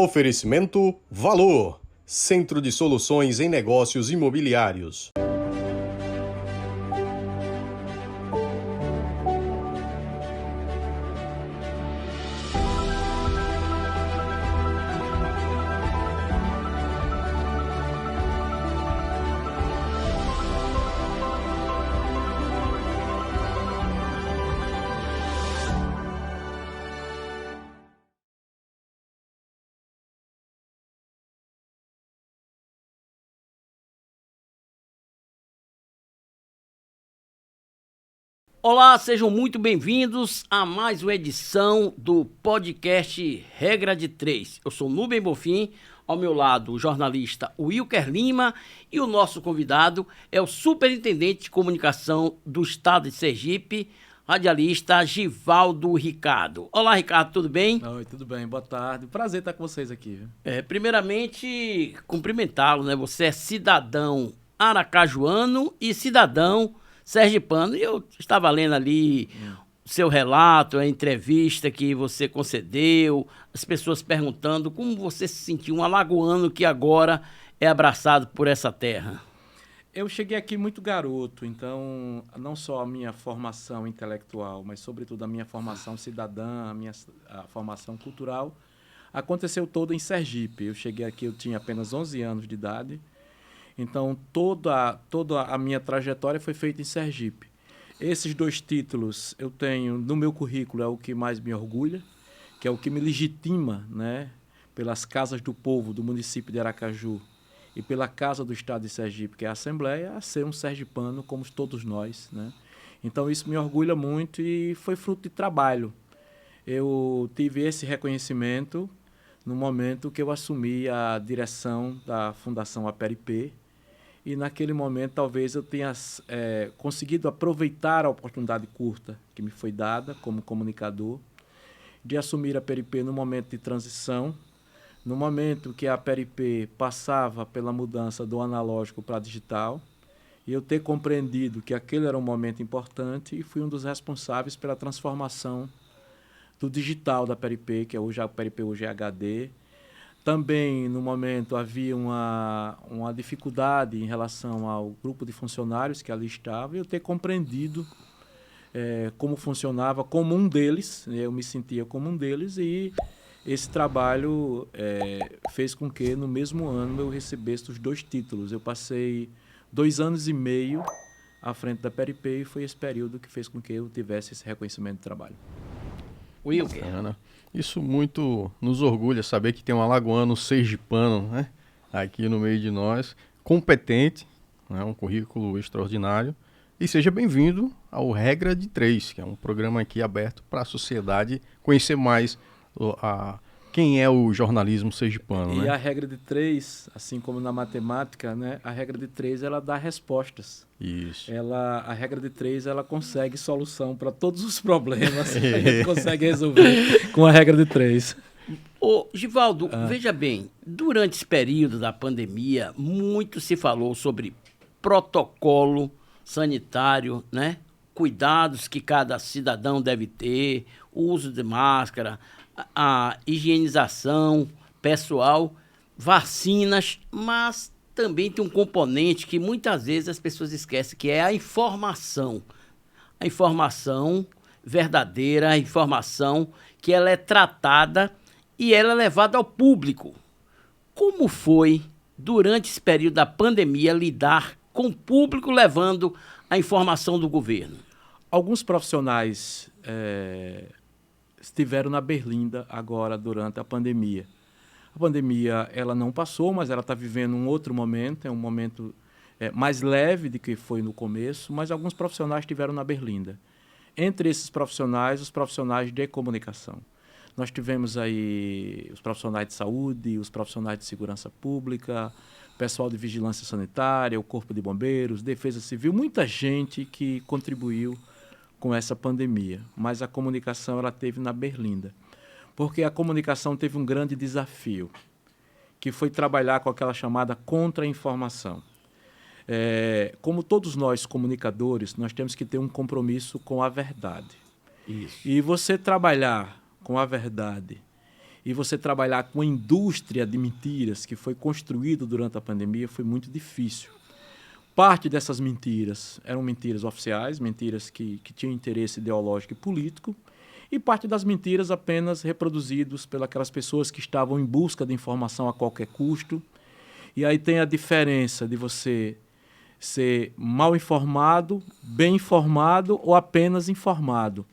Oferecimento Valor, Centro de Soluções em Negócios Imobiliários. Olá, sejam muito bem-vindos a mais uma edição do podcast Regra de Três. Eu sou Nubem Bonfim, ao meu lado o jornalista Wilker Lima e o nosso convidado é o superintendente de comunicação do estado de Sergipe, radialista Givaldo Ricardo. Olá, Ricardo, tudo bem? Oi, tudo bem, boa tarde. Prazer estar com vocês aqui. Primeiramente, cumprimentá-lo, né? Você é cidadão aracajuano e cidadão sergipano. E eu estava lendo ali o seu relato, a entrevista que você concedeu, as pessoas perguntando como você se sentiu um alagoano que agora é abraçado por essa terra. Eu cheguei aqui muito garoto, então não só a minha formação intelectual, mas sobretudo a minha formação cidadã, a formação cultural, aconteceu toda em Sergipe. Eu cheguei aqui, eu tinha apenas 11 anos de idade, então toda a minha trajetória foi feita em Sergipe. Esses dois títulos eu tenho no meu currículo, é o que mais me orgulha, que é o que me legitima, né, pelas casas do povo do município de Aracaju e pela Casa do Estado de Sergipe, que é a Assembleia, a ser um sergipano como todos nós, né? Então isso me orgulha muito e foi fruto de trabalho. Eu tive esse reconhecimento no momento que eu assumi a direção da Fundação Aperipê, e naquele momento talvez eu tenha conseguido aproveitar a oportunidade curta que me foi dada como comunicador de assumir a Aperipê no momento de transição, no momento que a Aperipê passava pela mudança do analógico para digital, e eu ter compreendido que aquele era um momento importante e fui um dos responsáveis pela transformação do digital da Aperipê, que hoje a Aperipê hoje é HD. Também, no momento, havia uma dificuldade em relação ao grupo de funcionários que ali estava, e eu ter compreendido como funcionava como um deles, eu me sentia como um deles, e esse trabalho fez com que, no mesmo ano, eu recebesse os dois títulos. Eu passei 2 anos e meio à frente da Aperipê e foi esse período que fez com que eu tivesse esse reconhecimento de trabalho. Wilker. Isso muito nos orgulha, saber que tem um alagoano sergipano, né, aqui no meio de nós, competente, né, um currículo extraordinário. E seja bem-vindo ao Regra de Três, que é um programa aqui aberto para a sociedade conhecer mais quem é o jornalismo sergipano. E né? a regra de 3, assim como na matemática, né, a regra de 3 ela dá respostas. Isso. A regra de 3 ela consegue solução para todos os problemas. A gente consegue resolver com a regra de 3. Ô, Givaldo, veja bem, durante esse período da pandemia, muito se falou sobre protocolo sanitário, né? Cuidados que cada cidadão deve ter, o uso de máscara, a higienização pessoal, vacinas, mas também tem um componente que muitas vezes as pessoas esquecem, que é a informação. A informação verdadeira, a informação que ela é tratada e ela é levada ao público. Como foi, durante esse período da pandemia, lidar com o público levando a informação do governo? Alguns profissionais estiveram na berlinda agora durante a pandemia. A pandemia ela não passou, mas ela está vivendo um outro momento, é um momento mais leve do que foi no começo, mas alguns profissionais estiveram na berlinda. Entre esses profissionais, os profissionais de comunicação. Nós tivemos aí os profissionais de saúde, os profissionais de segurança pública, pessoal de vigilância sanitária, o Corpo de Bombeiros, Defesa Civil, muita gente que contribuiu com essa pandemia. Mas a comunicação ela teve na berlinda, porque a comunicação teve um grande desafio, que foi trabalhar com aquela chamada contra-informação. Como todos nós comunicadores, nós temos que ter um compromisso com a verdade. Isso. E você trabalhar com a verdade e você trabalhar com a indústria de mentiras que foi construída durante a pandemia foi muito difícil. Parte dessas mentiras eram mentiras oficiais, mentiras que tinham interesse ideológico e político, e parte das mentiras apenas reproduzidas pelas pessoas que estavam em busca de informação a qualquer custo. E aí tem a diferença de você ser mal informado, bem informado ou apenas informado.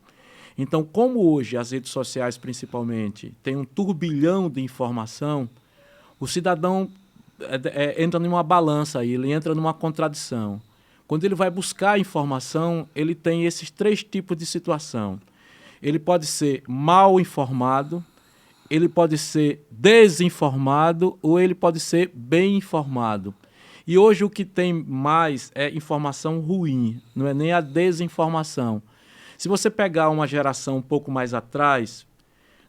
Então, como hoje as redes sociais, principalmente, têm um turbilhão de informação, o cidadão entra numa balança aí, ele entra numa contradição. Quando ele vai buscar informação, ele tem esses 3 tipos de situação. Ele pode ser mal informado, ele pode ser desinformado ou ele pode ser bem informado. E hoje o que tem mais é informação ruim, não é nem a desinformação. Se você pegar uma geração um pouco mais atrás,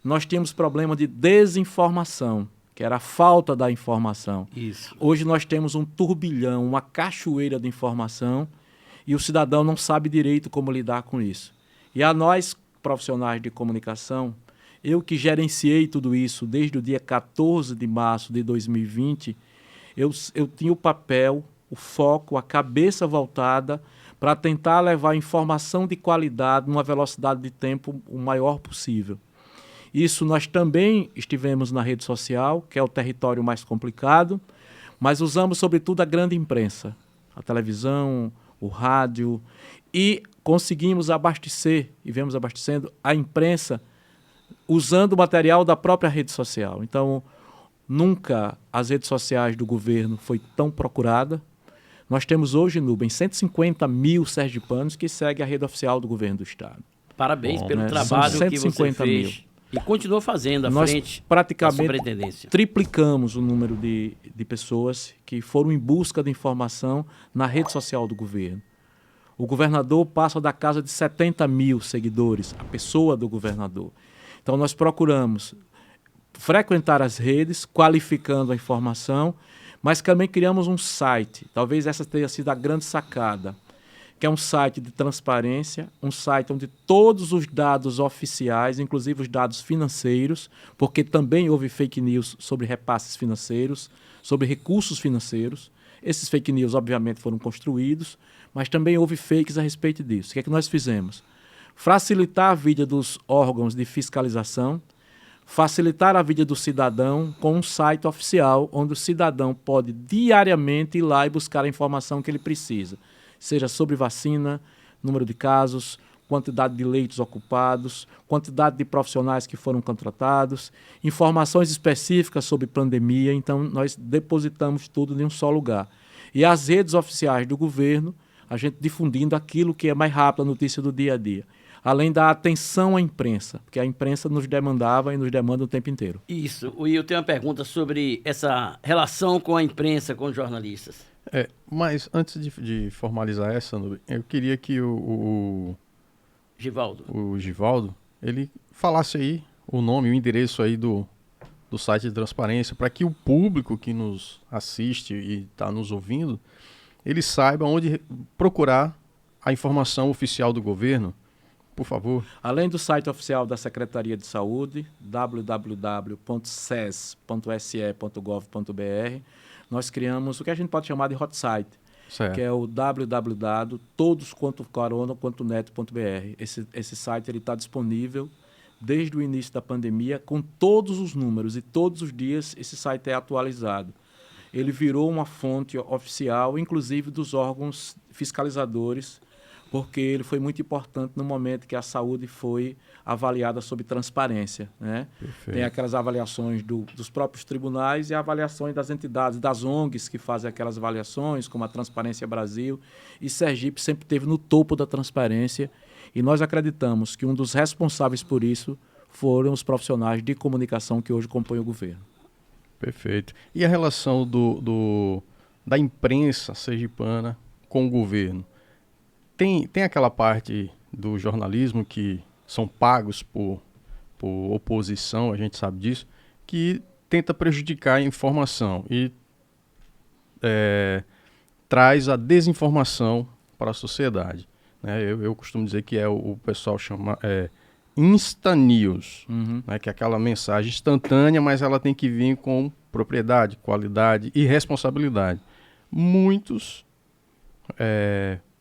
nós tínhamos problema de desinformação, que era a falta da informação. Isso. Hoje nós temos um turbilhão, uma cachoeira de informação e o cidadão não sabe direito como lidar com isso. E a nós, profissionais de comunicação, eu que gerenciei tudo isso desde o dia 14 de março de 2020, eu tinha o papel, o foco, a cabeça voltada para tentar levar informação de qualidade numa velocidade de tempo o maior possível. Isso nós também estivemos na rede social, que é o território mais complicado, mas usamos sobretudo a grande imprensa, a televisão, o rádio, e conseguimos abastecer, e vemos abastecendo a imprensa usando o material da própria rede social. Então, nunca as redes sociais do governo foi tão procurada. Nós temos hoje, Nubem, 150 mil sergipanos que seguem a rede oficial do governo do Estado. Parabéns pelo né? trabalho São que você 150 fez. mil. E continua fazendo à Nós frente da praticamente superintendência. triplicamos o número de pessoas que foram em busca de informação na rede social do governo. O governador passa da casa de 70 mil seguidores, a pessoa do governador. Então, nós procuramos frequentar as redes, qualificando a informação, mas também criamos um site, talvez essa tenha sido a grande sacada, que é um site de transparência, um site onde todos os dados oficiais, inclusive os dados financeiros, porque também houve fake news sobre repasses financeiros, sobre recursos financeiros. Esses fake news, obviamente, foram construídos, mas também houve fakes a respeito disso. O que é que nós fizemos? Facilitar a vida dos órgãos de fiscalização, facilitar a vida do cidadão com um site oficial, onde o cidadão pode diariamente ir lá e buscar a informação que ele precisa, seja sobre vacina, número de casos, quantidade de leitos ocupados, quantidade de profissionais que foram contratados, informações específicas sobre pandemia. Então, nós depositamos tudo em um só lugar. E as redes oficiais do governo, a gente difundindo aquilo que é mais rápido, a notícia do dia a dia. Além da atenção à imprensa, porque a imprensa nos demandava e nos demanda o tempo inteiro. Isso. E eu tenho uma pergunta sobre essa relação com a imprensa, com os jornalistas. Mas antes de formalizar essa, eu queria que o Givaldo, ele falasse aí o nome, o endereço aí do site de transparência, para que o público que nos assiste e está nos ouvindo, ele saiba onde procurar a informação oficial do governo, por favor. Além do site oficial da Secretaria de Saúde, www.ses.se.gov.br, nós criamos o que a gente pode chamar de hot site, Certo. que é o www.todosquantocorona.net.br. Esse site está disponível desde o início da pandemia, com todos os números, e todos os dias esse site é atualizado. Ele virou uma fonte oficial, inclusive dos órgãos fiscalizadores, porque ele foi muito importante no momento que a saúde foi avaliada sob transparência, né? Tem aquelas avaliações dos próprios tribunais e avaliações das entidades, das ONGs que fazem aquelas avaliações, como a Transparência Brasil, e Sergipe sempre esteve no topo da transparência, e nós acreditamos que um dos responsáveis por isso foram os profissionais de comunicação que hoje compõem o governo. Perfeito. E a relação da imprensa sergipana com o governo? Tem aquela parte do jornalismo que são pagos por oposição, a gente sabe disso, que tenta prejudicar a informação e traz a desinformação para a sociedade, né? Eu costumo dizer que o pessoal chama Insta News, Uhum. né, que é aquela mensagem instantânea, mas ela tem que vir com propriedade, qualidade e responsabilidade. Muitos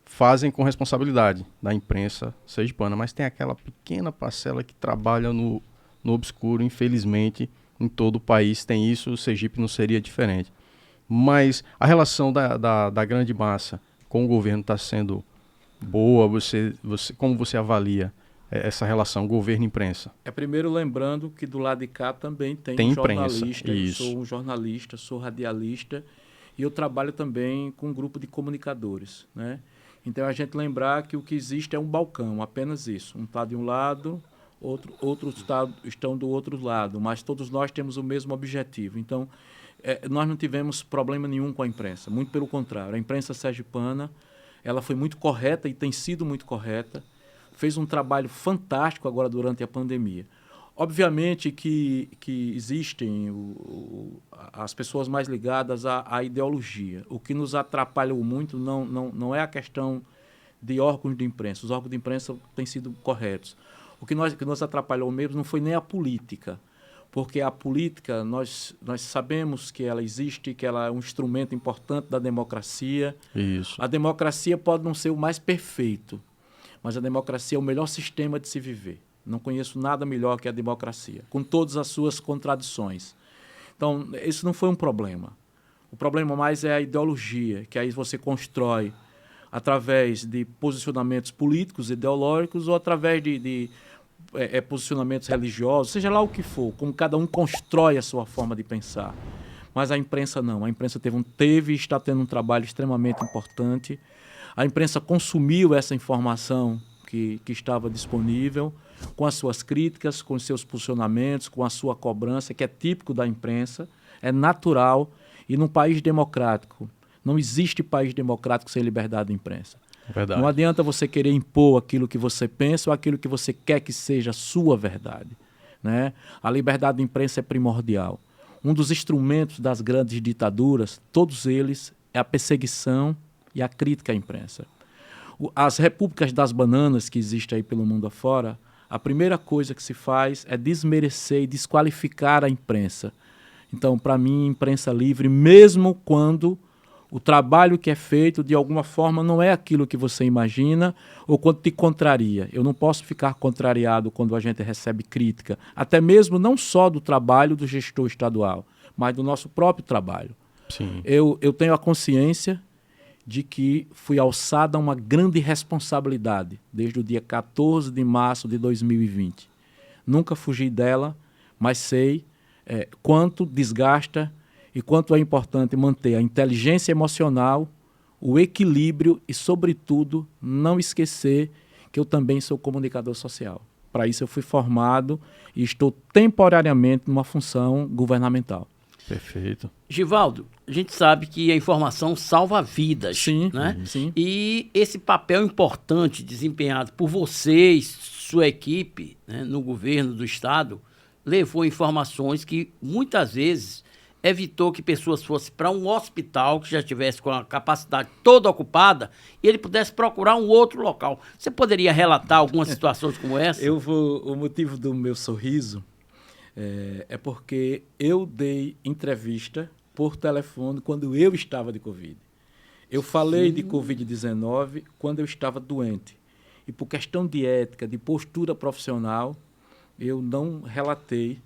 fazem com responsabilidade da imprensa sergipana, mas tem aquela pequena parcela que trabalha no obscuro, infelizmente, em todo o país tem isso, o Sergipe não seria diferente. Mas a relação da grande massa com o governo está sendo boa? Como você avalia essa relação governo-imprensa? Primeiro lembrando que do lado de cá também tem Tem um imprensa, jornalista. Eu isso. sou um jornalista, sou radialista e eu trabalho também com um grupo de comunicadores, né? Então a gente lembrar que o que existe é um balcão, apenas isso. Um está de um lado, outros estão do outro lado, mas todos nós temos o mesmo objetivo. Então nós não tivemos problema nenhum com a imprensa, muito pelo contrário. A imprensa sergipana, ela foi muito correta e tem sido muito correta, fez um trabalho fantástico agora durante a pandemia. Obviamente que existem as pessoas mais ligadas à ideologia. O que nos atrapalhou muito não é a questão de órgãos de imprensa. Os órgãos de imprensa têm sido corretos. O que nos atrapalhou mesmo não foi nem a política, porque a política, nós sabemos que ela existe, que ela é um instrumento importante da democracia. Isso. A democracia pode não ser o mais perfeito, mas a democracia é o melhor sistema de se viver. Não conheço nada melhor que a democracia, com todas as suas contradições. Então, isso não foi um problema. O problema mais é a ideologia, que aí você constrói através de posicionamentos políticos, ideológicos, ou através de posicionamentos religiosos, seja lá o que for, como cada um constrói a sua forma de pensar. Mas a imprensa não. A imprensa teve e está tendo um trabalho extremamente importante. A imprensa consumiu essa informação que estava disponível, com as suas críticas, com os seus posicionamentos, com a sua cobrança, que é típico da imprensa, é natural. E num país democrático, não existe país democrático sem liberdade de imprensa. Verdade. Não adianta você querer impor aquilo que você pensa ou aquilo que você quer que seja a sua verdade, né? A liberdade de imprensa é primordial. Um dos instrumentos das grandes ditaduras, todos eles, é a perseguição e a crítica à imprensa. As repúblicas das bananas que existem aí pelo mundo afora, a primeira coisa que se faz é desmerecer e desqualificar a imprensa. Então, para mim, imprensa livre, mesmo quando o trabalho que é feito, de alguma forma, não é aquilo que você imagina ou quando te contraria. Eu não posso ficar contrariado quando a gente recebe crítica, até mesmo não só do trabalho do gestor estadual, mas do nosso próprio trabalho. Sim. Eu tenho a consciência de que fui alçada a uma grande responsabilidade desde o dia 14 de março de 2020. Nunca fugi dela, mas sei quanto desgasta e quanto é importante manter a inteligência emocional, o equilíbrio e, sobretudo, não esquecer que eu também sou comunicador social. Para isso eu fui formado e estou temporariamente numa função governamental. Perfeito. Givaldo, a gente sabe que a informação salva vidas, Sim, né? sim. E esse papel importante desempenhado por vocês, sua equipe, né, no governo do estado, levou informações que muitas vezes evitou que pessoas fossem para um hospital que já estivesse com a capacidade toda ocupada e ele pudesse procurar um outro local. Você poderia relatar algumas situações como essa? O motivo do meu sorriso é porque eu dei entrevista por telefone quando eu estava de Covid. Eu falei de Covid-19 quando eu estava doente. E por questão de ética, de postura profissional, eu não relatei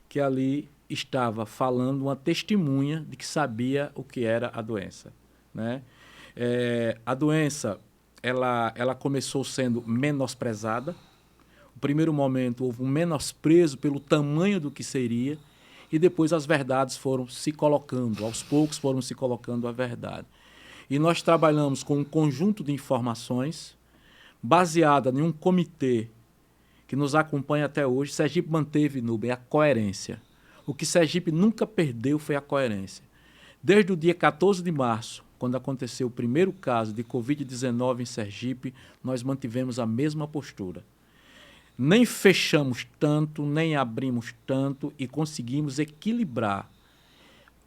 que ali estava falando uma testemunha de que sabia o que era a doença, né? A doença, ela começou sendo menosprezada. No primeiro momento, houve um menosprezo pelo tamanho do que seria, e depois as verdades foram se colocando, aos poucos foram se colocando a verdade. E nós trabalhamos com um conjunto de informações baseada em um comitê que nos acompanha até hoje. Sergipe manteve, Nubem, a coerência. O que Sergipe nunca perdeu foi a coerência. Desde o dia 14 de março, quando aconteceu o primeiro caso de Covid-19 em Sergipe, nós mantivemos a mesma postura. Nem fechamos tanto, nem abrimos tanto e conseguimos equilibrar,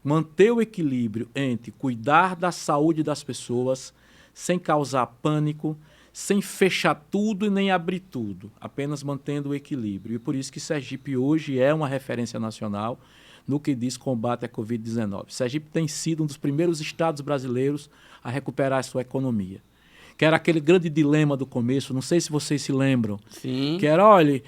manter o equilíbrio entre cuidar da saúde das pessoas sem causar pânico, sem fechar tudo e nem abrir tudo, apenas mantendo o equilíbrio. E por isso que Sergipe hoje é uma referência nacional no que diz combate à Covid-19. Sergipe tem sido um dos primeiros estados brasileiros a recuperar a sua economia. Que era aquele grande dilema do começo, não sei se vocês se lembram. Sim. Que era, olha,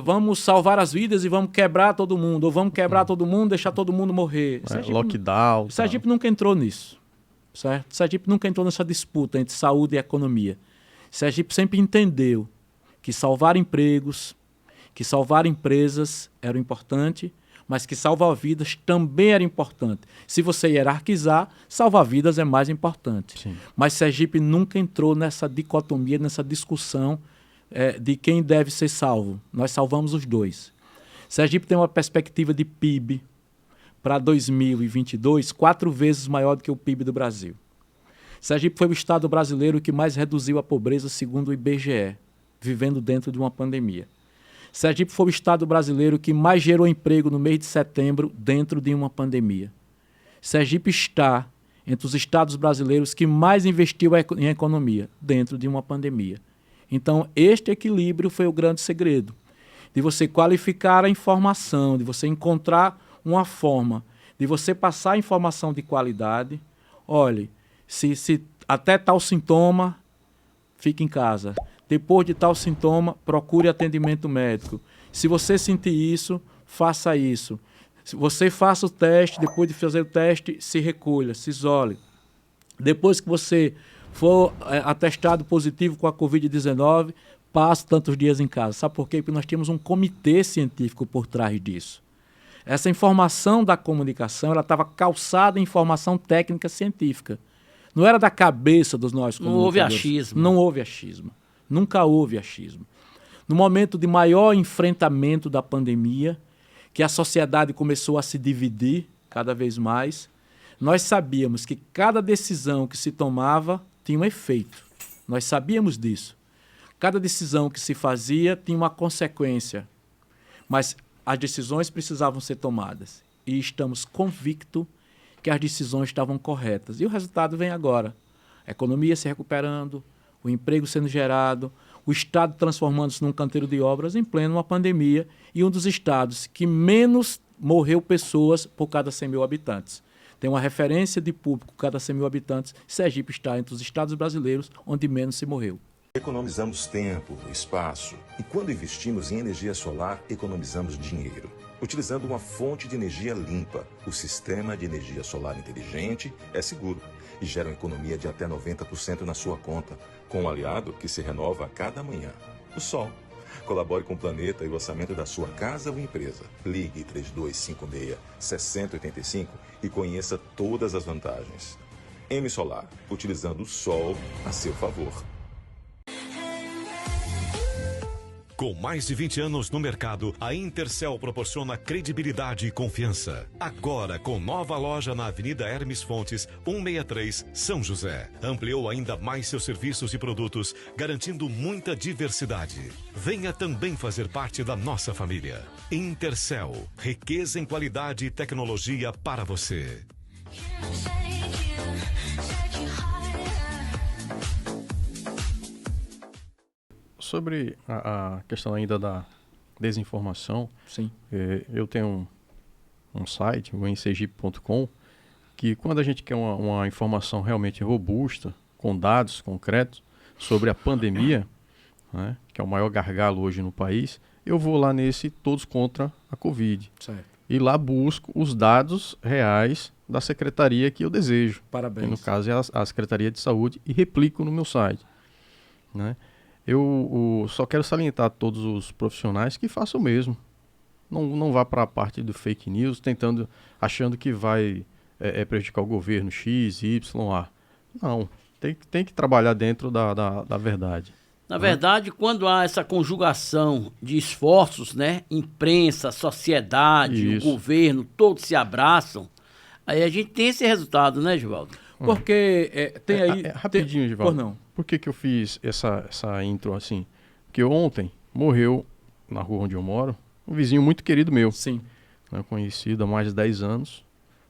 vamos salvar as vidas e vamos quebrar todo mundo, ou vamos quebrar todo mundo, deixar todo mundo morrer. Lockdown. Sergipe nunca entrou nisso, certo? Sergipe nunca entrou nessa disputa entre saúde e economia. Sergipe sempre entendeu que salvar empregos, que salvar empresas era importante, mas que salvar vidas também era importante. Se você hierarquizar, salvar vidas é mais importante. Sim. Mas Sergipe nunca entrou nessa dicotomia, nessa discussão de quem deve ser salvo. Nós salvamos os dois. Sergipe tem uma perspectiva de PIB para 2022 4 vezes maior do que o PIB do Brasil. Sergipe foi o estado brasileiro que mais reduziu a pobreza, segundo o IBGE, vivendo dentro de uma pandemia. Sergipe foi o estado brasileiro que mais gerou emprego no mês de setembro dentro de uma pandemia. Sergipe está entre os estados brasileiros que mais investiu em economia dentro de uma pandemia. Então, este equilíbrio foi o grande segredo, de você qualificar a informação, de você encontrar uma forma, de você passar informação de qualidade. Olhe, se até tal sintoma, fique em casa. Depois de tal sintoma, procure atendimento médico. Se você sentir isso, faça isso. Se você faça o teste, depois de fazer o teste, se recolha, se isole. Depois que você for atestado positivo com a Covid-19, passe tantos dias em casa. Sabe por quê? Porque nós temos um comitê científico por trás disso. Essa informação da comunicação estava calçada em informação técnica científica. Não era da cabeça dos nossos comunicadores. Não houve achismo. Não houve achismo. Nunca houve achismo. No momento de maior enfrentamento da pandemia, que a sociedade começou a se dividir cada vez mais, nós sabíamos que cada decisão que se tomava tinha um efeito. Nós sabíamos disso. Cada decisão que se fazia tinha uma consequência. Mas as decisões precisavam ser tomadas. E estamos convictos que as decisões estavam corretas. E o resultado vem agora. A economia se recuperando, o emprego sendo gerado, o Estado transformando-se num canteiro de obras em plena uma pandemia e um dos estados que menos morreu pessoas por cada 100 mil habitantes. Tem uma referência de público cada 100 mil habitantes. Sergipe está entre os estados brasileiros onde menos se morreu. Economizamos tempo, espaço e quando investimos em energia solar, economizamos dinheiro. Utilizando uma fonte de energia limpa, o sistema de energia solar inteligente é seguro e gera uma economia de até 90% na sua conta, com um aliado que se renova a cada manhã, o Sol. Colabore com o planeta e o orçamento da sua casa ou empresa. Ligue 3256-6085 e conheça todas as vantagens. M Solar, utilizando o Sol a seu favor. Com mais de 20 anos no mercado, a Intercel proporciona credibilidade e confiança. Agora, com nova loja na Avenida Hermes Fontes, 163, São José. Ampliou ainda mais seus serviços e produtos, garantindo muita diversidade. Venha também fazer parte da nossa família. Intercel, riqueza em qualidade e tecnologia para você. Sobre a questão ainda da desinformação, Sim. Eu tenho um site, o ensergipe.com, que quando a gente quer uma informação realmente robusta, com dados concretos, sobre a pandemia, né, que é o maior gargalo hoje no país, eu vou lá nesse Todos Contra a Covid. Certo. E lá busco os dados reais da secretaria que eu desejo. Parabéns. Que no caso é a Secretaria de Saúde, e replico no meu site, né? Eu só quero salientar a todos os profissionais que façam o mesmo. Não vá para a parte do fake news, achando que vai prejudicar o governo X, Y, A. Não, tem que trabalhar dentro da verdade. Na verdade, quando há essa conjugação de esforços, né? Imprensa, sociedade, Isso. o governo, todos se abraçam, aí a gente tem esse resultado, né, Givaldo? Porque tem aí... Rapidinho, Givaldo. Por não. Por que eu fiz essa intro assim? Porque ontem morreu, na rua onde eu moro, um vizinho muito querido meu. Sim. Né, conhecido há mais de 10 anos.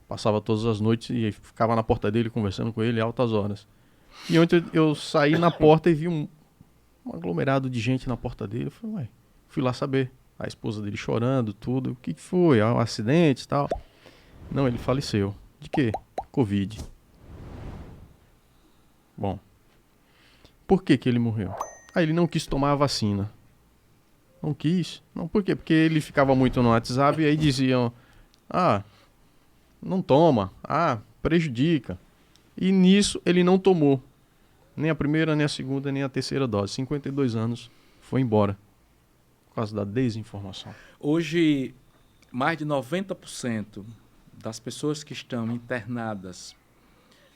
Passava todas as noites e ficava na porta dele conversando com ele altas horas. E ontem eu saí na porta e vi um aglomerado de gente na porta dele. Eu falei, ué, fui lá saber. A esposa dele chorando, tudo. O que foi? Um acidente e tal. Não, ele faleceu. De quê? Covid. Bom. Por que ele morreu? Ele não quis tomar a vacina. Não quis? Não, por quê? Porque ele ficava muito no WhatsApp e aí diziam, não toma, prejudica. E nisso ele não tomou. Nem a primeira, nem a segunda, nem a terceira dose. 52 anos, foi embora. Por causa da desinformação. Hoje, mais de 90% das pessoas que estão internadas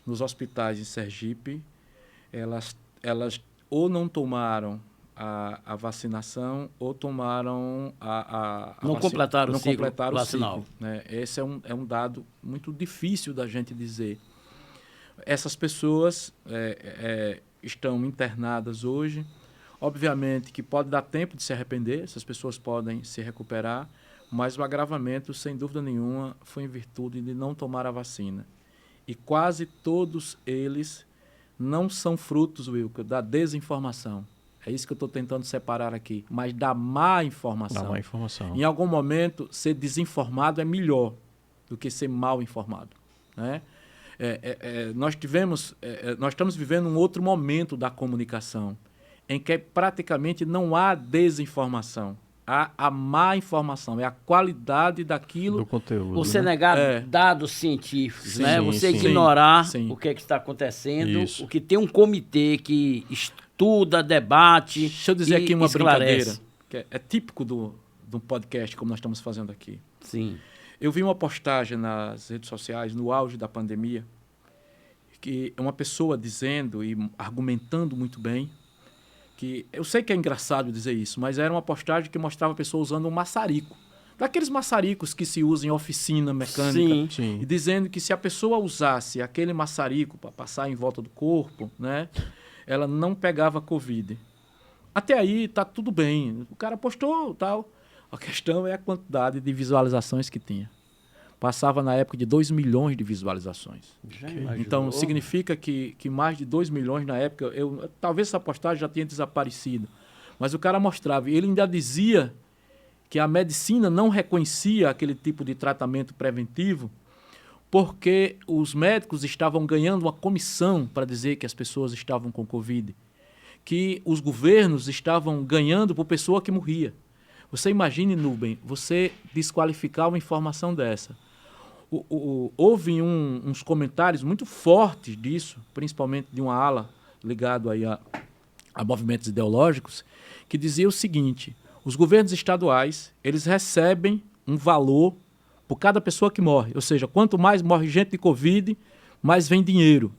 nos hospitais de Sergipe, elas ou não tomaram a vacinação ou tomaram não completaram o ciclo vacinal. Ciclo, né? Esse é um dado muito difícil da gente dizer. Essas pessoas estão internadas hoje. Obviamente que pode dar tempo de se arrepender, essas pessoas podem se recuperar, mas o agravamento, sem dúvida nenhuma, foi em virtude de não tomar a vacina. E quase todos eles não são frutos, Wilker, da desinformação. É isso que eu estou tentando separar aqui, mas da má informação. Da má informação. Em algum momento, ser desinformado é melhor do que ser mal informado, né? Nós estamos vivendo um outro momento da comunicação, em que praticamente não há desinformação, há a má informação, é a qualidade daquilo. Do conteúdo. Você negar dados científicos, Sim, né? sim, Você sim. ignorar Sim. o que está acontecendo, Isso. o que tem um comitê que estuda, debate. Deixa eu dizer e aqui uma esclarece. brincadeira, que é típico do podcast, como nós estamos fazendo aqui. Sim. Eu vi uma postagem nas redes sociais, no auge da pandemia, que é uma pessoa dizendo e argumentando muito bem, que eu sei que é engraçado dizer isso, mas era uma postagem que mostrava a pessoa usando um maçarico. Daqueles maçaricos que se usam em oficina mecânica. Sim. E dizendo que se a pessoa usasse aquele maçarico para passar em volta do corpo, né, ela não pegava Covid. Até aí tá tudo bem. O cara postou tal. A questão é a quantidade de visualizações que tinha. Passava na época de 2 milhões de visualizações. Já imaginou? Então, significa que mais de 2 milhões na época, talvez essa postagem já tenha desaparecido. Mas o cara mostrava, e ele ainda dizia que a medicina não reconhecia aquele tipo de tratamento preventivo porque os médicos estavam ganhando uma comissão para dizer que as pessoas estavam com Covid, que os governos estavam ganhando por pessoa que morria. Você imagine, Nubem, você desqualificar uma informação dessa. Houve uns comentários muito fortes disso, principalmente de uma ala ligado aí a movimentos ideológicos, que dizia o seguinte: os governos estaduais, eles recebem um valor por cada pessoa que morre. Ou seja, quanto mais morre gente de Covid, mais vem dinheiro.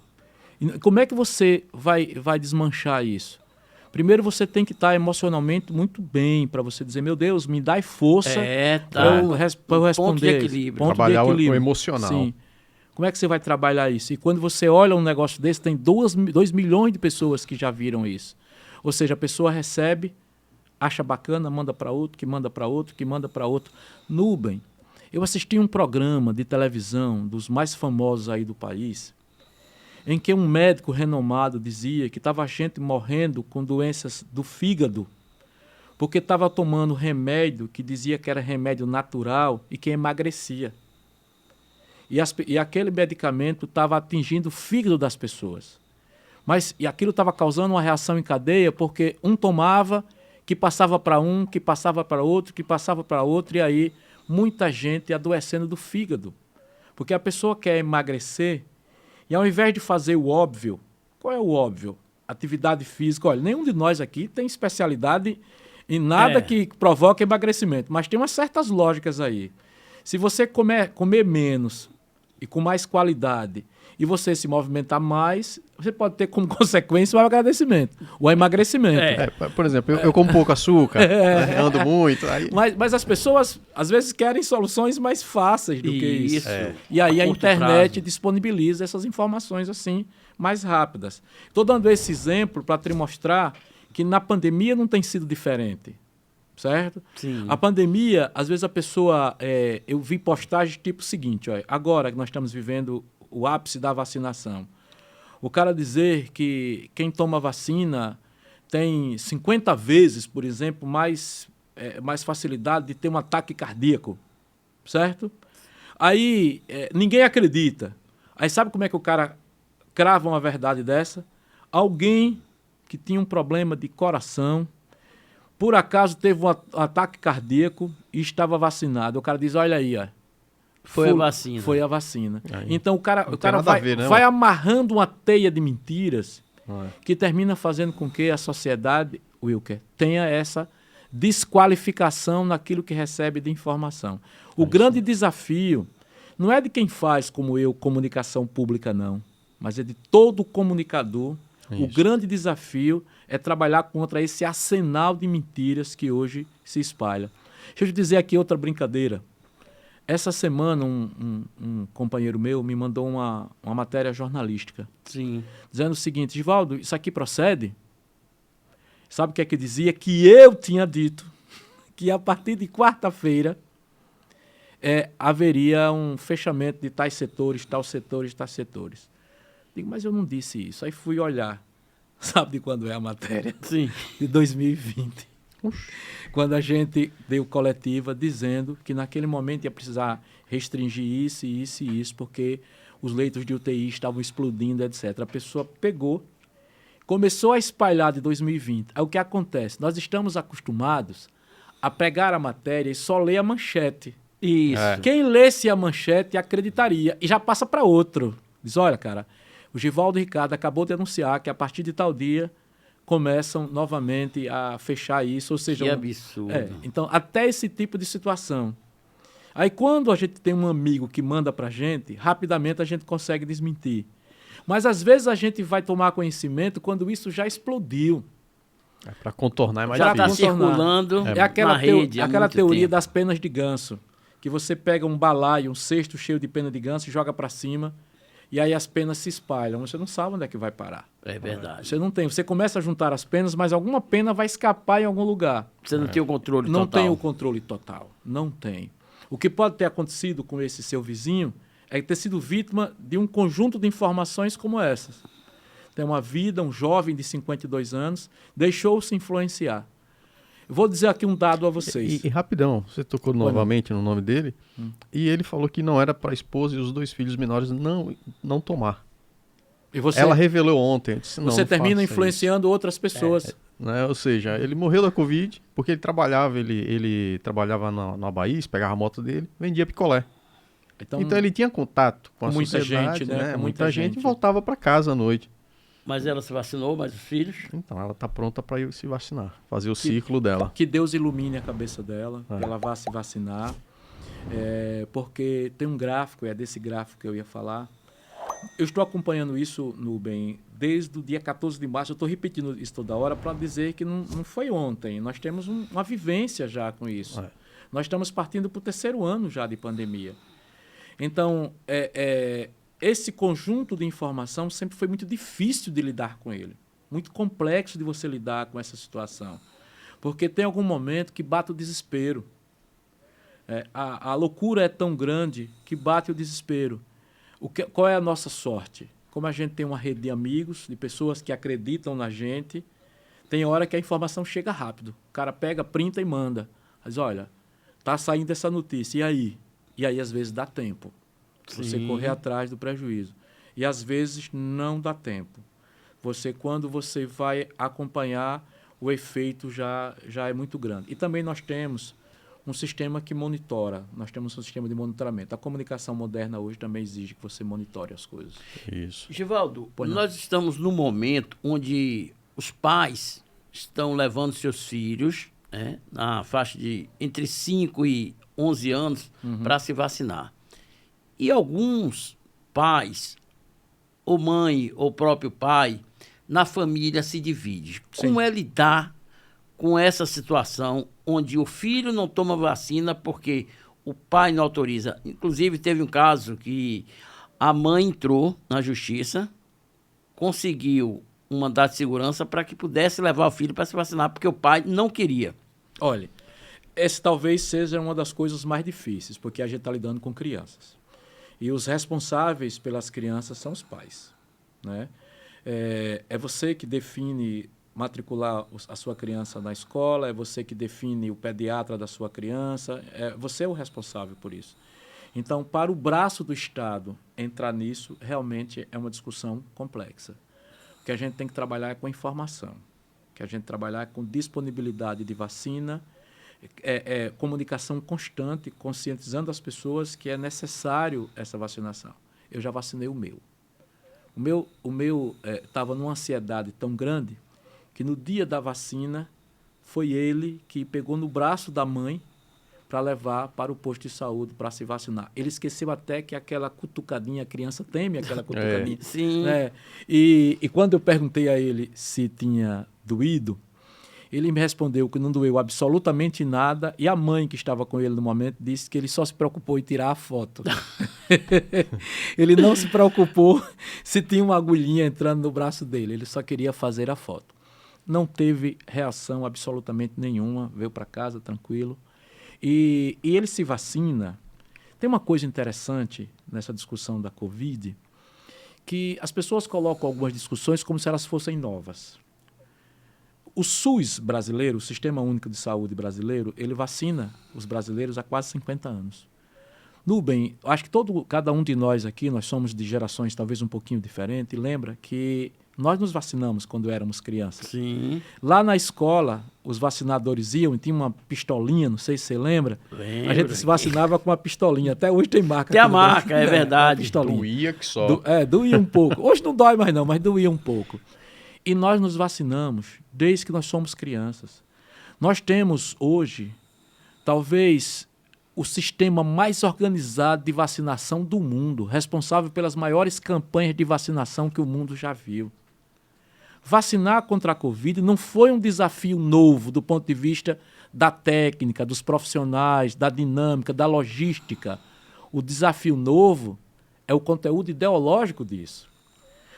E como é que você vai desmanchar isso? Primeiro você tem que estar emocionalmente muito bem para você dizer, meu Deus, me dá força para eu responder. Ponto de equilíbrio. Trabalhar o emocional. Sim. Como é que você vai trabalhar isso? E quando você olha um negócio desse, tem 2 milhões de pessoas que já viram isso. Ou seja, a pessoa recebe, acha bacana, manda para outro, que manda para outro, que manda para outro. Nubem, eu assisti um programa de televisão dos mais famosos aí do país, em que um médico renomado dizia que estava gente morrendo com doenças do fígado, porque estava tomando remédio que dizia que era remédio natural e que emagrecia. E aquele medicamento estava atingindo o fígado das pessoas. E aquilo estava causando uma reação em cadeia, porque um tomava, que passava para um, que passava para outro, que passava para outro, e aí muita gente adoecendo do fígado. Porque a pessoa quer emagrecer, e ao invés de fazer o óbvio, qual é o óbvio? Atividade física. Olha, nenhum de nós aqui tem especialidade em nada que provoque emagrecimento, mas tem umas certas lógicas aí. Se você comer menos e com mais qualidade, e você se movimentar mais, você pode ter como consequência o emagrecimento. Por exemplo, eu como pouco açúcar, ando muito. Aí... Mas as pessoas, às vezes, querem soluções mais fáceis do que isso. E aí a internet disponibiliza essas informações assim, mais rápidas. Estou dando esse exemplo para te mostrar que na pandemia não tem sido diferente. Certo? Sim. A pandemia, às vezes a pessoa... eu vi postagens tipo o seguinte, olha, agora que nós estamos vivendo o ápice da vacinação. O cara dizer que quem toma vacina tem 50 vezes, por exemplo, mais facilidade de ter um ataque cardíaco, certo? Aí ninguém acredita. Aí sabe como é que o cara crava uma verdade dessa? Alguém que tinha um problema de coração, por acaso teve um ataque cardíaco e estava vacinado. O cara diz, olha aí, ó. Foi a vacina. Foi a vacina. Aí. Então o cara nada a ver, né? vai amarrando uma teia de mentiras É. que termina fazendo com que a sociedade, Wilker, tenha essa desqualificação naquilo que recebe de informação. O grande desafio não é de quem faz, como eu, comunicação pública, não, mas é de todo comunicador. O grande desafio é trabalhar contra esse arsenal de mentiras que hoje se espalha. Deixa eu te dizer aqui outra brincadeira. Essa semana, um companheiro meu me mandou uma matéria jornalística. Sim. Dizendo o seguinte, Givaldo, isso aqui procede? Sabe o que é que dizia? Que eu tinha dito que a partir de quarta-feira haveria um fechamento de tais setores, tais setores, tais setores. Digo, mas eu não disse isso. Aí fui olhar. Sabe de quando é a matéria? Sim. De 2020. Quando a gente deu coletiva dizendo que naquele momento ia precisar restringir isso, isso e isso, porque os leitos de UTI estavam explodindo, etc. A pessoa pegou, começou a espalhar de 2020. Aí o que acontece? Nós estamos acostumados a pegar a matéria e só ler a manchete. Isso. Quem lesse a manchete acreditaria e já passa para outro. Diz, olha, cara, o Givaldo Ricardo acabou de anunciar que a partir de tal dia começam novamente a fechar isso, ou seja... Que absurdo. Então, até esse tipo de situação. Aí, quando a gente tem um amigo que manda pra gente, rapidamente a gente consegue desmentir. Mas, às vezes, a gente vai tomar conhecimento quando isso já explodiu. Para contornar é mais Já está difícil. circulando É aquela, na rede há aquela muito teoria tempo. das penas de ganso, que você pega um balaio, um cesto cheio de pena de ganso e joga para cima, e aí as penas se espalham. Você não sabe onde é que vai parar. É verdade. Você não tem. Você começa a juntar as penas, mas alguma pena vai escapar em algum lugar. Você não tem o controle Não total. tem o controle total. Não tem. O que pode ter acontecido com esse seu vizinho é ter sido vítima de um conjunto de informações como essas. Tem uma vida, um jovem de 52 anos, deixou-se influenciar. Eu vou dizer aqui um dado a vocês. E rapidão, você tocou novamente no nome dele, e ele falou que não era para a esposa e os 2 filhos menores não tomar. E você, Ela revelou ontem. Eu disse, você não termina faça influenciando outras pessoas. isso, né? Ou seja, ele morreu da Covid porque ele trabalhava na Bahia, pegava a moto dele, vendia picolé. Então ele tinha contato com a muita sociedade, gente, né? Com muita gente e voltava para casa à noite. Mas ela se vacinou, mas os filhos... Então ela está pronta para ir se vacinar, fazer o ciclo dela. Que Deus ilumine a cabeça dela, que ela vá se vacinar. Porque tem um gráfico, é desse gráfico que eu ia falar. Eu estou acompanhando isso, Nubem, desde o dia 14 de março. Eu estou repetindo isso toda hora para dizer que não foi ontem. Nós temos uma vivência já com isso. Nós estamos partindo para o 3º ano já de pandemia. Então, esse conjunto de informação sempre foi muito difícil de lidar com ele. Muito complexo de você lidar com essa situação. Porque tem algum momento que bate o desespero. A loucura é tão grande que bate o desespero. Qual é a nossa sorte? Como a gente tem uma rede de amigos, de pessoas que acreditam na gente, tem hora que a informação chega rápido. O cara pega, printa e manda. Mas olha, tá saindo essa notícia, e aí? E aí, às vezes, dá tempo. Você correr atrás do prejuízo. E, às vezes, não dá tempo. Quando você vai acompanhar, o efeito já é muito grande. E também nós temos um sistema que monitora. Nós temos um sistema de monitoramento. A comunicação moderna hoje também exige que você monitore as coisas. Isso. Givaldo, nós estamos num momento onde os pais estão levando seus filhos, na faixa de entre 5 e 11 anos, para se vacinar. E alguns pais, ou mãe, ou próprio pai, na família se divide. Como é lidar com essa situação onde o filho não toma vacina porque o pai não autoriza? Inclusive, teve um caso que a mãe entrou na justiça, conseguiu um mandato de segurança para que pudesse levar o filho para se vacinar, porque o pai não queria. Olha, essa talvez seja uma das coisas mais difíceis, porque a gente está lidando com crianças. E os responsáveis pelas crianças são os pais, né? É você que define matricular a sua criança na escola, é você que define o pediatra da sua criança, você é o responsável por isso. Então, para o braço do Estado entrar nisso, realmente é uma discussão complexa. O que a gente tem que trabalhar é com informação, o que a gente trabalhar é com disponibilidade de vacina, comunicação constante, conscientizando as pessoas que é necessário essa vacinação. Eu já vacinei o meu. O meu estava numa ansiedade tão grande que no dia da vacina foi ele que pegou no braço da mãe para levar para o posto de saúde para se vacinar. Ele esqueceu até que aquela cutucadinha, a criança teme aquela cutucadinha. Sim. Né? E quando eu perguntei a ele se tinha doído, ele me respondeu que não doeu absolutamente nada, e a mãe que estava com ele no momento disse que ele só se preocupou em tirar a foto. Ele não se preocupou se tinha uma agulhinha entrando no braço dele, ele só queria fazer a foto. Não teve reação absolutamente nenhuma, veio para casa tranquilo. E ele se vacina. Tem uma coisa interessante nessa discussão da Covid, que as pessoas colocam algumas discussões como se elas fossem novas. O SUS brasileiro, o Sistema Único de Saúde brasileiro, ele vacina os brasileiros há quase 50 anos. Nubem, acho que cada um de nós aqui, nós somos de gerações talvez um pouquinho diferentes, e lembra que nós nos vacinamos quando éramos crianças. Sim. Lá na escola, os vacinadores iam e tinha uma pistolinha, não sei se você lembra. Lembro. A gente se vacinava com uma pistolinha. Até hoje tem marca. Tem a aqui no marca, Brasil. é verdade. Uma pistolinha. Doía que só. Doía um pouco. Hoje não dói mais não, mas doía um pouco. E nós nos vacinamos desde que nós somos crianças. Nós temos hoje, talvez, o sistema mais organizado de vacinação do mundo, responsável pelas maiores campanhas de vacinação que o mundo já viu. Vacinar contra a Covid não foi um desafio novo do ponto de vista da técnica, dos profissionais, da dinâmica, da logística. O desafio novo é o conteúdo ideológico disso.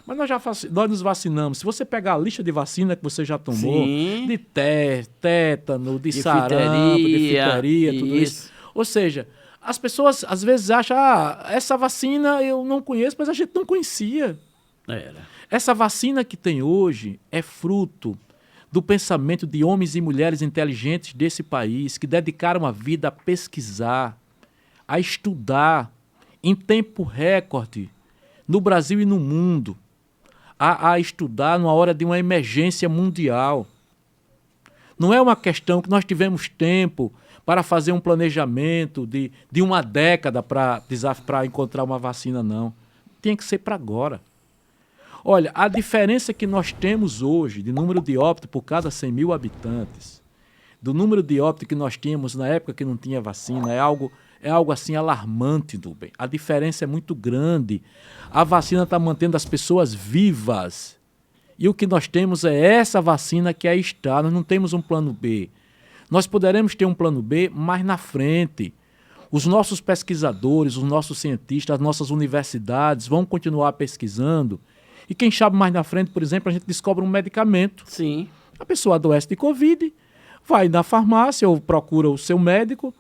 Mas nós nos vacinamos. Se você pegar a lista de vacina que você já tomou, Sim. de tétano, de sarampo, de difteria, tudo isso. Ou seja, as pessoas às vezes acham, essa vacina eu não conheço, mas a gente não conhecia. Era. Essa vacina que tem hoje é fruto do pensamento de homens e mulheres inteligentes desse país que dedicaram a vida a pesquisar, a estudar em tempo recorde, no Brasil e no mundo, a estudar numa hora de uma emergência mundial. Não é uma questão que nós tivemos tempo para fazer um planejamento de uma década para encontrar uma vacina, não. Tem que ser para agora. Olha, a diferença que nós temos hoje de número de óbitos por cada 100 mil habitantes, do número de óbitos que nós tínhamos na época que não tinha vacina, é algo assim alarmante, Nubem. A diferença é muito grande. A vacina está mantendo as pessoas vivas. E o que nós temos é essa vacina que aí está. Nós não temos um plano B. Nós poderemos ter um plano B mais na frente. Os nossos pesquisadores, os nossos cientistas, as nossas universidades vão continuar pesquisando. E quem sabe mais na frente, por exemplo, a gente descobre um medicamento. Sim. A pessoa adoece de Covid, vai na farmácia ou procura o seu médico,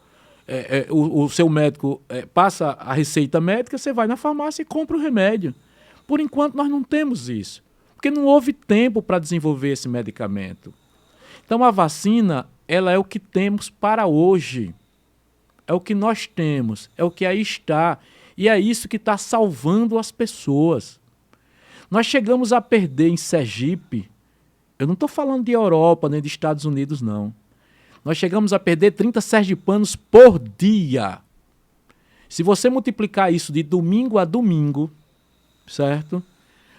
o seu médico passa a receita médica, você vai na farmácia e compra o remédio. Por enquanto, nós não temos isso, porque não houve tempo para desenvolver esse medicamento. Então, a vacina, ela é o que temos para hoje. É o que nós temos, é o que aí está. E é isso que está salvando as pessoas. Nós chegamos a perder em Sergipe, eu não estou falando de Europa nem de Estados Unidos, não. Nós chegamos a perder 30 sergipanos por dia. Se você multiplicar isso de domingo a domingo, certo?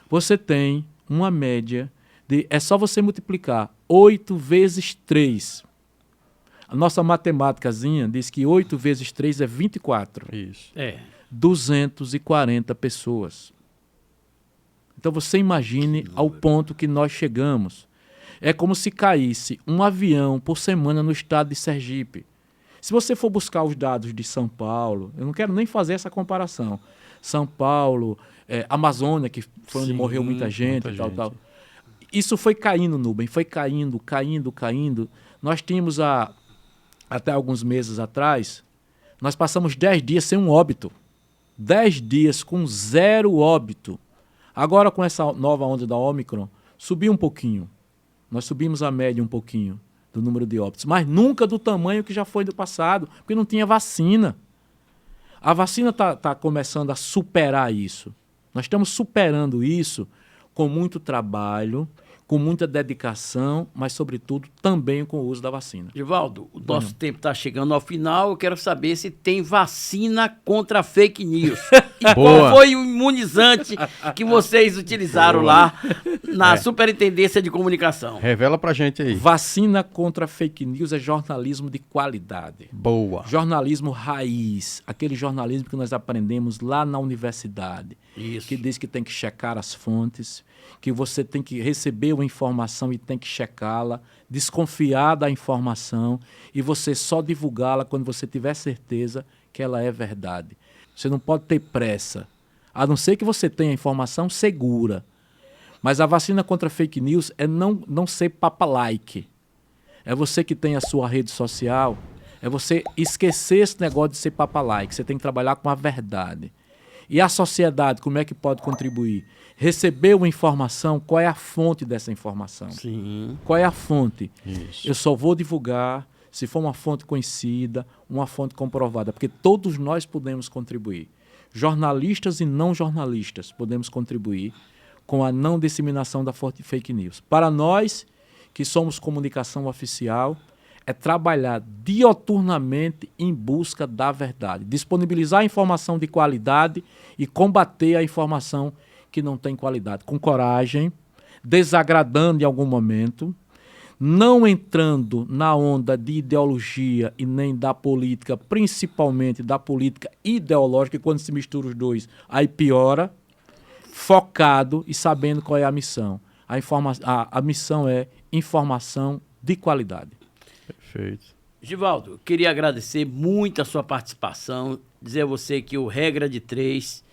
Você tem uma média de... É só você multiplicar 8 vezes 3. A nossa matemáticazinha diz que 8 vezes 3 é 24. Isso. 240 pessoas. Então você imagine ao ponto que nós chegamos. É como se caísse um avião por semana no estado de Sergipe. Se você for buscar os dados de São Paulo, eu não quero nem fazer essa comparação. São Paulo, Amazônia, que foi onde morreu muita gente. Tal. Isso foi caindo, Nubem, foi caindo. Nós tínhamos, até alguns meses atrás, nós passamos 10 dias sem um óbito. 10 dias com 0 óbito. Agora, com essa nova onda da Ômicron, subiu um pouquinho. Nós subimos a média um pouquinho do número de óbitos, mas nunca do tamanho que já foi do passado, porque não tinha vacina. A vacina está começando a superar isso. Nós estamos superando isso com muito trabalho, com muita dedicação, mas, sobretudo, também com o uso da vacina. Givaldo, o nosso tempo está chegando ao final. Eu quero saber se tem vacina contra fake news. E qual foi o imunizante que vocês utilizaram lá na Superintendência de Comunicação? Revela pra gente aí. Vacina contra fake news é jornalismo de qualidade. Boa. Jornalismo raiz, aquele jornalismo que nós aprendemos lá na universidade. Isso. Que diz que tem que checar as fontes, que você tem que receber uma informação e tem que checá-la, desconfiar da informação e você só divulgá-la quando você tiver certeza que ela é verdade. Você não pode ter pressa, a não ser que você tenha informação segura. Mas a vacina contra fake news é não ser papa-like. É você que tem a sua rede social, é você esquecer esse negócio de ser papa-like. Você tem que trabalhar com a verdade. E a sociedade, como é que pode contribuir? Receber uma informação, qual é a fonte dessa informação? Sim. Qual é a fonte? Isso. Eu só vou divulgar se for uma fonte conhecida, uma fonte comprovada, porque todos nós podemos contribuir. Jornalistas e não jornalistas podemos contribuir com a não disseminação da fake news. Para nós, que somos comunicação oficial, é trabalhar dioturnamente em busca da verdade, disponibilizar a informação de qualidade e combater a informação que não tem qualidade, com coragem, desagradando em algum momento, não entrando na onda de ideologia e nem da política, principalmente da política ideológica, e quando se mistura os dois, aí piora, focado e sabendo qual é a missão. A missão é informação de qualidade. Perfeito. Givaldo, queria agradecer muito a sua participação, dizer a você que o Regra de 3,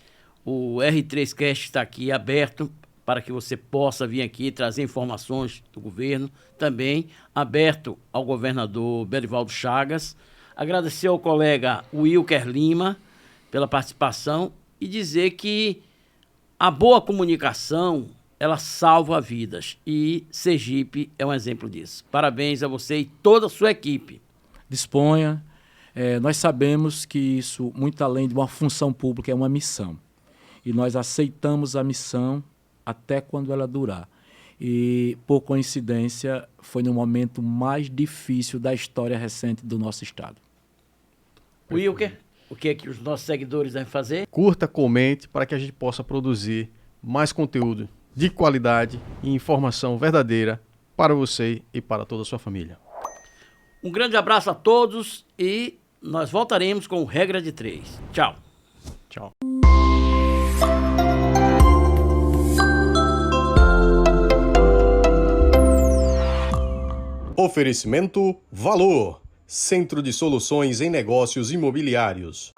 o R3Cast está aqui aberto para que você possa vir aqui trazer informações do governo, também aberto ao governador Belivaldo Chagas. Agradecer ao colega Wilker Lima pela participação e dizer que a boa comunicação, ela salva vidas e Sergipe é um exemplo disso. Parabéns a você e toda a sua equipe. Disponha. Nós sabemos que isso, muito além de uma função pública, é uma missão. E nós aceitamos a missão até quando ela durar. E, por coincidência, foi no momento mais difícil da história recente do nosso Estado. Wilker, o que é que os nossos seguidores devem fazer? Curta, comente para que a gente possa produzir mais conteúdo de qualidade e informação verdadeira para você e para toda a sua família. Um grande abraço a todos e nós voltaremos com o Regra de 3. Tchau. Tchau. Oferecimento Valor, Centro de Soluções em Negócios Imobiliários.